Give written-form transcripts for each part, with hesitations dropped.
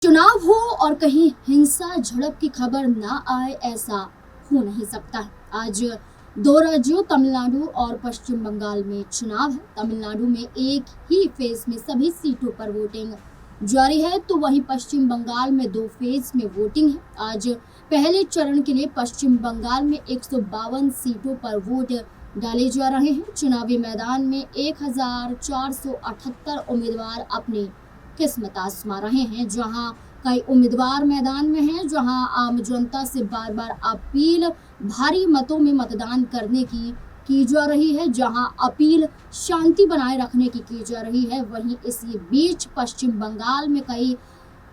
चुनाव हो और कहीं हिंसा झड़प की खबर ना आए, ऐसा हो नहीं सकता है। आज दो राज्यों तमिलनाडु और पश्चिम बंगाल में चुनाव है। तमिलनाडु में एक ही फेज में सभी सीटों पर वोटिंग जारी है, तो वहीं पश्चिम बंगाल में दो फेज में वोटिंग है। आज पहले चरण के लिए पश्चिम बंगाल में 152 सीटों पर वोट डाले जा रहे हैं। चुनावी मैदान में 1478 उम्मीदवार अपनी किस्मत आजमा रहे हैं। जहां कई उम्मीदवार मैदान में हैं, जहां आम जनता से बार बार अपील भारी मतों में मतदान करने की जा रही है, जहां अपील शांति बनाए रखने की जा रही है। वहीं इसी बीच पश्चिम बंगाल में कई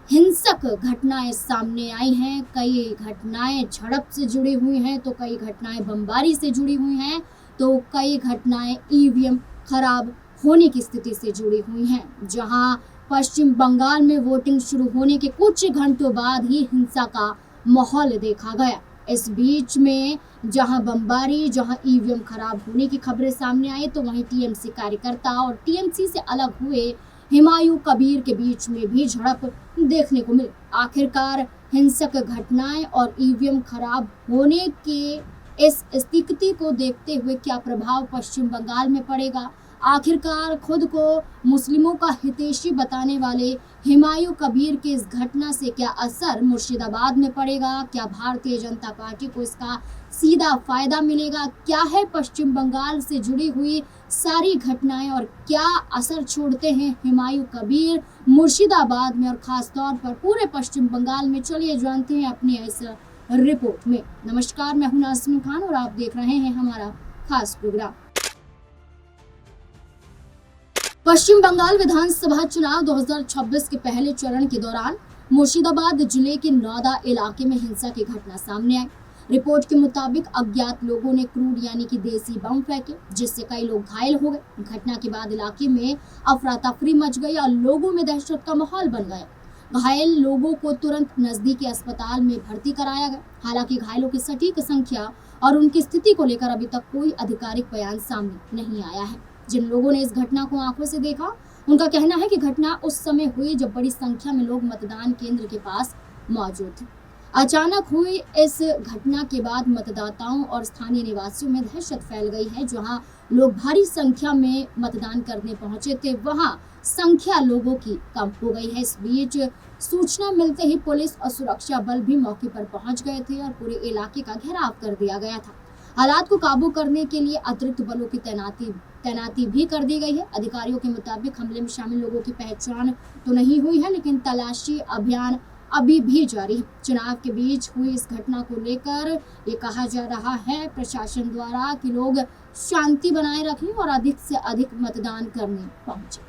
हिंसक घटनाएं सामने आई हैं। कई घटनाएं झड़प से जुड़ी हुई हैं, तो कई घटनाएं बमबारी से जुड़ी हुई हैं, तो कई घटनाएं ईवीएम खराब होने की स्थिति से जुड़ी हुई हैं। जहां पश्चिम बंगाल में वोटिंग शुरू होने के कुछ घंटों बाद ही हिंसा का माहौल देखा गया। इस बीच में जहां बमबारी, जहां ईवीएम खराब होने की खबरें सामने आई, तो वहीं टीएमसी कार्यकर्ता और टीएमसी से अलग हुए हुमायूं कबीर के बीच में भी झड़प देखने को मिली। आखिरकार हिंसक घटनाएं और ईवीएम खराब होने के इस स्थिति को देखते हुए क्या प्रभाव पश्चिम बंगाल में पड़ेगा? आखिरकार खुद को मुस्लिमों का हितैषी बताने वाले हुमायूं कबीर के इस घटना से क्या असर मुर्शिदाबाद में पड़ेगा? क्या भारतीय जनता पार्टी को इसका सीधा फायदा मिलेगा? क्या है पश्चिम बंगाल से जुड़ी हुई सारी घटनाएं और क्या असर छोड़ते हैं हुमायूं कबीर मुर्शिदाबाद में और खास तौर पर पूरे पश्चिम बंगाल में? चलिए जानते हैं अपनी इस रिपोर्ट में। नमस्कार, मैं हूं नाज़मीन खान और आप देख रहे हैं हमारा खास प्रोग्राम। पश्चिम बंगाल विधानसभा चुनाव 2026 के पहले चरण के दौरान मुर्शिदाबाद जिले के नौदा इलाके में हिंसा की घटना सामने आई। रिपोर्ट के मुताबिक अज्ञात लोगों ने क्रूड यानी कि देसी बम फेंके, जिससे कई लोग घायल हो गए। घटना के बाद इलाके में अफरा तफरी मच गई और लोगों में दहशत का माहौल बन गया। घायल लोगों को तुरंत नजदीकी अस्पताल में भर्ती कराया गया। हालांकि घायलों की सटीक संख्या और उनकी स्थिति को लेकर अभी तक कोई आधिकारिक बयान सामने नहीं आया है। जिन लोगों ने इस घटना को आंखों से देखा, उनका कहना है कि घटना उस समय हुई जब बड़ी संख्या में लोग मतदान केंद्र के पास मौजूद थे। अचानक हुई इस घटना के बाद मतदाताओं और स्थानीय निवासियों में दहशत फैल गई है। जहां लोग भारी संख्या में मतदान करने पहुंचे थे, वहां संख्या लोगों की कम हो गई है। इस बीच सूचना मिलते ही पुलिस और सुरक्षा बल भी मौके पर पहुंच गए थे और पूरे इलाके का घेराव कर दिया गया था। हालात को काबू करने के लिए अतिरिक्त बलों की तैनाती भी कर दी गई है। अधिकारियों के मुताबिक हमले में शामिल लोगों की पहचान तो नहीं हुई है, लेकिन तलाशी अभियान अभी भी जारी है। चुनाव के बीच हुई इस घटना को लेकर ये कहा जा रहा है प्रशासन द्वारा कि लोग शांति बनाए रखें और अधिक से अधिक मतदान करने पहुंचे।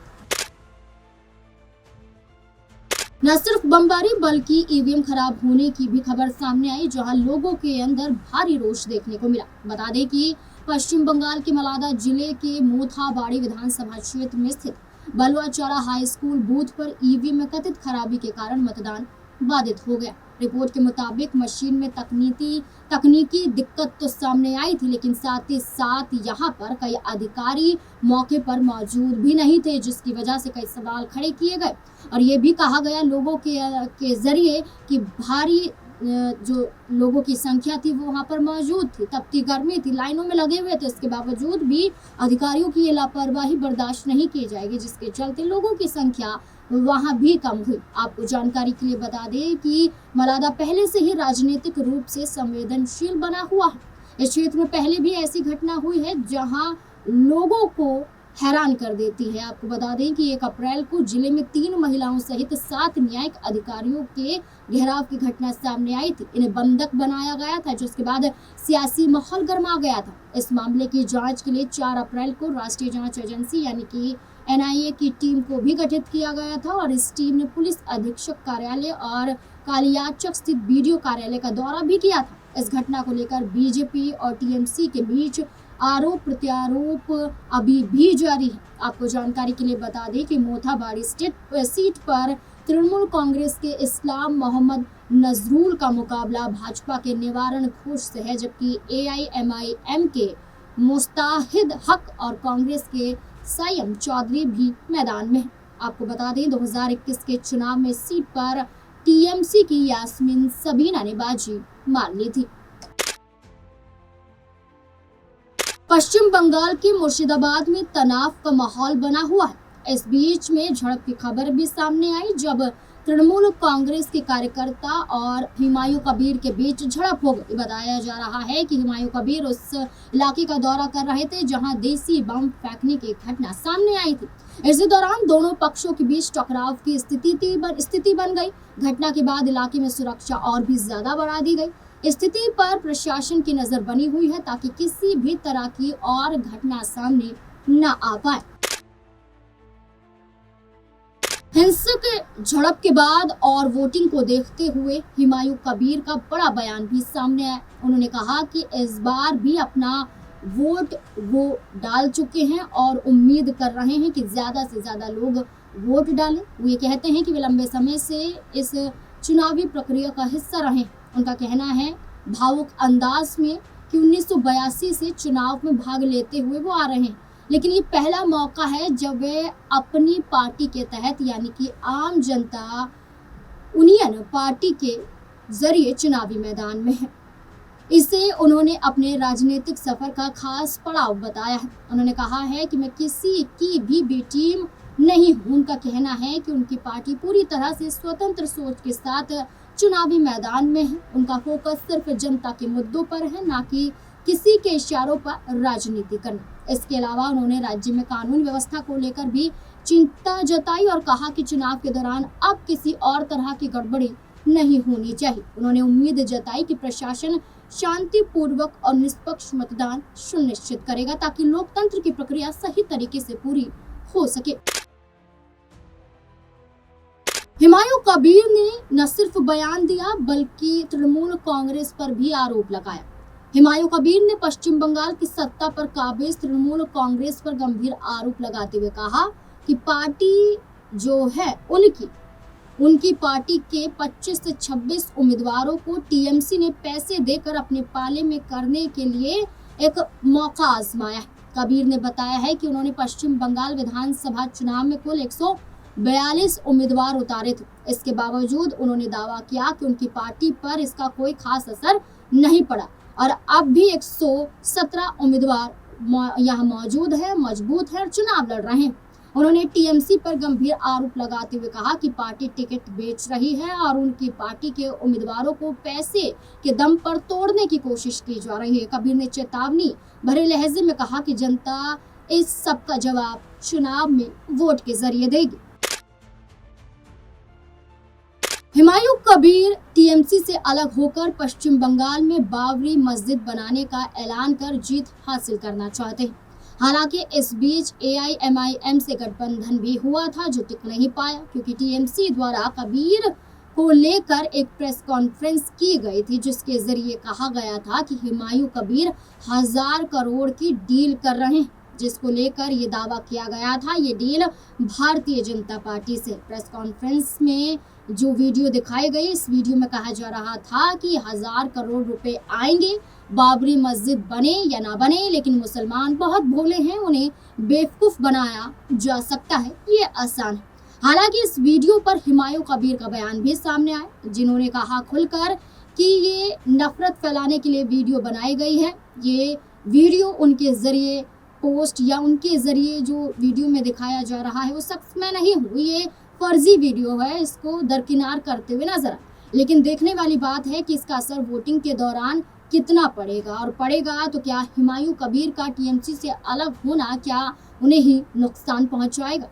न सिर्फ बमबारी बल्कि ईवीएम खराब होने की भी खबर सामने आई, जहां लोगों के अंदर भारी रोष देखने को मिला। बता दें कि पश्चिम बंगाल के मालदा जिले के मोथाबाड़ी विधानसभा क्षेत्र में स्थित बलुआचारा हाई स्कूल बूथ पर ईवीएम में कथित खराबी के कारण मतदान बाधित हो गया। रिपोर्ट के मुताबिक मशीन में तकनीकी दिक्कत तो सामने आई थी, लेकिन साथ ही साथ यहाँ पर कई अधिकारी मौके पर मौजूद भी नहीं थे, जिसकी वजह से कई सवाल खड़े किए गए। और ये भी कहा गया लोगों के जरिए कि भारी जो लोगों की संख्या थी वो वहाँ पर मौजूद थी, तपती गर्मी थी, लाइनों में लगे हुए थे। इसके बावजूद भी अधिकारियों की ये लापरवाही बर्दाश्त नहीं की जाएगी, जिसके चलते लोगों की संख्या वहां भी कम हुई। आपको जानकारी के लिए बता दें कि मालदा पहले से ही राजनीतिक रूप से संवेदनशील बना हुआ है। इस क्षेत्र में पहले भी ऐसी घटना हुई है जहां लोगों को हैरान कर देती है। आपको बता दें कि 1 अप्रैल को जिले में 3 महिलाओं सहित 7 न्यायिक अधिकारियों के घेराव की घटना सामने आई थी। इन्हें बंधक बनाया गया था, जिसके बाद सियासी माहौल गर्मा गया था। इस मामले की जांच के लिए 4 अप्रैल को राष्ट्रीय जांच एजेंसी यानी कि एनआईए की टीम को भी गठित किया गया था और इस टीम ने पुलिस अधीक्षक कार्यालय और कालियाचक स्थित बीडीओ कार्यालय का दौरा भी किया था। इस घटना को लेकर बीजेपी और टीएमसी के बीच आरोप प्रत्यारोप अभी भी जारी है। आपको जानकारी के लिए बता दें कि मोथाबाड़ी सीट पर तृणमूल कांग्रेस के इस्लाम मोहम्मद नजरुल का मुकाबला भाजपा के निवारण घोष से है, जबकि एआईएमआईएम के मुस्ताहिद हक और कांग्रेस के संयम चौधरी भी मैदान में है। आपको बता दें 2021 के चुनाव में सीट पर टीएमसी की यास्मीन सबीना ने बाजी मार ली थी। पश्चिम बंगाल के मुर्शिदाबाद में तनाव का माहौल बना हुआ है। इस बीच में झड़प की खबर भी सामने आई जब तृणमूल कांग्रेस के कार्यकर्ता और हुमायूं कबीर के बीच झड़प हो गई। बताया जा रहा है कि हुमायूं कबीर उस इलाके का दौरा कर रहे थे जहां देसी बम फेंकने की घटना सामने आई थी। इसी दौरान दोनों पक्षों के बीच टकराव की स्थिति बन गई। घटना के बाद इलाके में सुरक्षा और भी ज्यादा बढ़ा दी गई। स्थिति पर प्रशासन की नजर बनी हुई है ताकि किसी भी तरह की और घटना सामने न आ पाए। हिंसक झड़प के बाद और वोटिंग को देखते हुए हुमायूं कबीर का बड़ा बयान भी सामने आया। उन्होंने कहा कि इस बार भी अपना वोट वो डाल चुके हैं और उम्मीद कर रहे हैं कि ज्यादा से ज्यादा लोग वोट डालें। वो ये कहते हैं कि वे लंबे समय से इस चुनावी प्रक्रिया का हिस्सा रहे। उनका कहना है भावुक अंदाज में कि 1982 से चुनाव में भाग लेते हुए वो आ रहे हैं, लेकिन ये पहला मौका है जब वे अपनी पार्टी के तहत यानी कि आम जनता यूनियन पार्टी के जरिए चुनावी मैदान में है। इसे उन्होंने अपने राजनीतिक सफर का खास पड़ाव बताया है। उन्होंने कहा है कि मैं किसी की भी टीम नहीं हूँ। उनका कहना है कि उनकी पार्टी पूरी तरह से स्वतंत्र सोच के साथ चुनावी मैदान में है। उनका फोकस सिर्फ जनता के मुद्दों पर है, ना कि किसी के इशारों पर राजनीति करना। इसके अलावा उन्होंने राज्य में कानून व्यवस्था को लेकर भी चिंता जताई और कहा कि चुनाव के दौरान अब किसी और तरह की गड़बड़ी नहीं होनी चाहिए। उन्होंने उम्मीद जताई कि प्रशासन शांतिपूर्वक और निष्पक्ष मतदान सुनिश्चित करेगा ताकि लोकतंत्र की प्रक्रिया सही तरीके से पूरी हो सके। हुमायूं कबीर ने न सिर्फ बयान दिया बल्कि तृणमूल कांग्रेस पर भी आरोप लगाया। हुमायूं कबीर ने पश्चिम बंगाल की सत्ता पर काबिज तृणमूल कांग्रेस पर गंभीर आरोप लगाते हुए कहा कि पार्टी जो है उनकी पार्टी के 25 से 26 उम्मीदवारों को टीएमसी ने पैसे देकर अपने पाले में करने के लिए एक मौका आजमाया है। कबीर ने बताया है कि उन्होंने पश्चिम बंगाल विधानसभा चुनाव में कुल 142 उम्मीदवार उतारे थे। इसके बावजूद उन्होंने दावा किया कि उनकी पार्टी पर इसका कोई खास असर नहीं पड़ा और अब भी 117 उम्मीदवार यहाँ मौजूद है, मजबूत है और चुनाव लड़ रहे हैं। उन्होंने टीएमसी पर गंभीर आरोप लगाते हुए कहा कि पार्टी टिकट बेच रही है और उनकी पार्टी के उम्मीदवारों को पैसे के दम पर तोड़ने की कोशिश की जा रही है। कबीर ने चेतावनी भरे लहजे में कहा कि जनता इस सब का जवाब चुनाव में वोट के जरिए देगी। हुमायूं कबीर टीएमसी से अलग होकर पश्चिम बंगाल में बाबरी मस्जिद बनाने का ऐलान कर जीत हासिल करना चाहते हैं। हालांकि इस बीच एआईएमआईएम से गठबंधन भी हुआ था जो टिक नहीं पाया क्योंकि टीएमसी द्वारा कबीर को लेकर एक प्रेस कॉन्फ्रेंस की गई थी जिसके जरिए कहा गया था कि हुमायूं कबीर 1000 करोड़ की डील कर रहे हैं, जिसको लेकर ये दावा किया गया था। ये डील भारतीय जनता पार्टी से। प्रेस कॉन्फ्रेंस में जो वीडियो दिखाई गई, इस वीडियो में कहा जा रहा था कि 1000 करोड़ रुपए आएंगे, बाबरी मस्जिद बने या ना बने, लेकिन मुसलमान बहुत भोले हैं, उन्हें बेवकूफ बनाया जा सकता है, ये आसान है। हालांकि इस वीडियो पर हुमायूं कबीर का बयान भी सामने आया, जिन्होंने कहा खुलकर कि ये नफरत फैलाने के लिए वीडियो बनाई गई है। ये वीडियो उनके जरिए पोस्ट या उनके जरिए जो वीडियो में दिखाया जा रहा है वो सख्त में नहीं हुई, ये फर्जी वीडियो है, इसको दरकिनार करते हुए नजर आए। लेकिन देखने वाली बात है कि इसका असर वोटिंग के दौरान कितना पड़ेगा और पड़ेगा तो क्या हुमायूं कबीर का टीएमसी से अलग होना क्या उन्हें ही नुकसान पहुंचाएगा।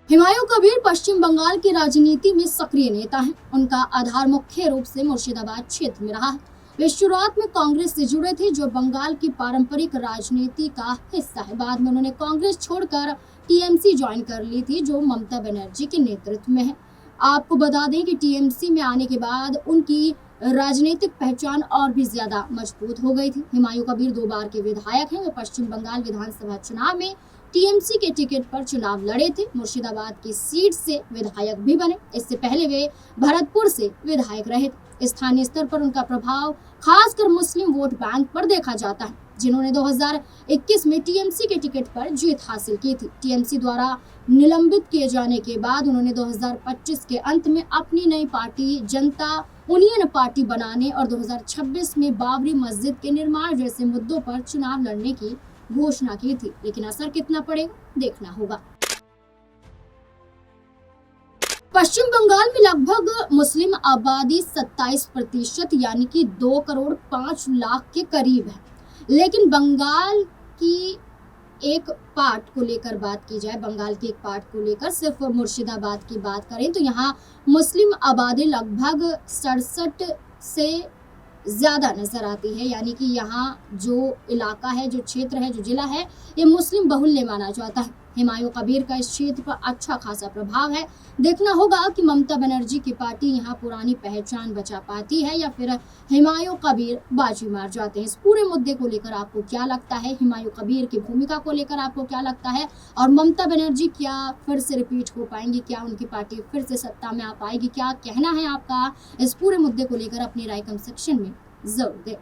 हुमायूं कबीर पश्चिम बंगाल की राजनीति में सक्रिय नेता हैं। उनका आधार मुख्य रूप से मुर्शिदाबाद क्षेत्र में रहा है। वे शुरुआत में कांग्रेस से जुड़े थे जो बंगाल की पारंपरिक राजनीति का हिस्सा है। बाद में उन्होंने कांग्रेस छोड़कर टीएमसी ज्वाइन कर ली थी जो ममता बनर्जी के नेतृत्व में है। आपको बता दें कि टीएमसी में आने के बाद उनकी राजनीतिक पहचान और भी ज्यादा मजबूत हो गई थी। हुमायूं कबीर 2 बार के विधायक हैं। वे पश्चिम बंगाल विधानसभा चुनाव में टीएमसी के टिकट पर चुनाव लड़े थे। मुर्शिदाबाद की सीट से विधायक भी बने। इससे पहले वे भरतपुर से विधायक रहे थे। स्थानीय स्तर पर उनका प्रभाव खासकर मुस्लिम वोट बैंक पर देखा जाता है। जिन्होंने 2021 में टीएमसी के टिकट पर जीत हासिल की थी। टीएमसी द्वारा निलंबित किए जाने के बाद उन्होंने 2025 के अंत में अपनी नई पार्टी जनता यूनियन पार्टी बनाने और 2026 में बाबरी मस्जिद के निर्माण जैसे मुद्दों पर चुनाव लड़ने की घोषणा की थी, लेकिन असर कितना पड़ेगा देखना होगा। पश्चिम बंगाल में लगभग मुस्लिम आबादी 27% यानी कि 2 करोड़ 5 लाख के करीब है। लेकिन बंगाल की एक पार्ट को लेकर बात की जाए, बंगाल के एक पार्ट को लेकर सिर्फ मुर्शिदाबाद की बात करें तो यहाँ मुस्लिम आबादी लगभग 67 से ज्यादा नजर आती है। यानी कि यहाँ जो इलाका है, जो क्षेत्र है, जो जिला है, ये मुस्लिम बहुल्य माना जाता है। हुमायूं कबीर का इस क्षेत्र पर अच्छा खासा प्रभाव है। देखना होगा कि ममता बनर्जी की पार्टी यहाँ पुरानी पहचान बचा पाती है या फिर हुमायूं कबीर बाजी मार जाते हैं। इस पूरे मुद्दे को लेकर आपको क्या लगता है? हुमायूं कबीर की भूमिका को लेकर आपको क्या लगता है? और ममता बनर्जी क्या फिर से रिपीट हो पाएंगी? क्या उनकी पार्टी फिर से सत्ता में आ पाएगी? क्या कहना है आपका? इस पूरे मुद्दे को लेकर अपनी राय कमेंट सेक्शन में जरूर दें।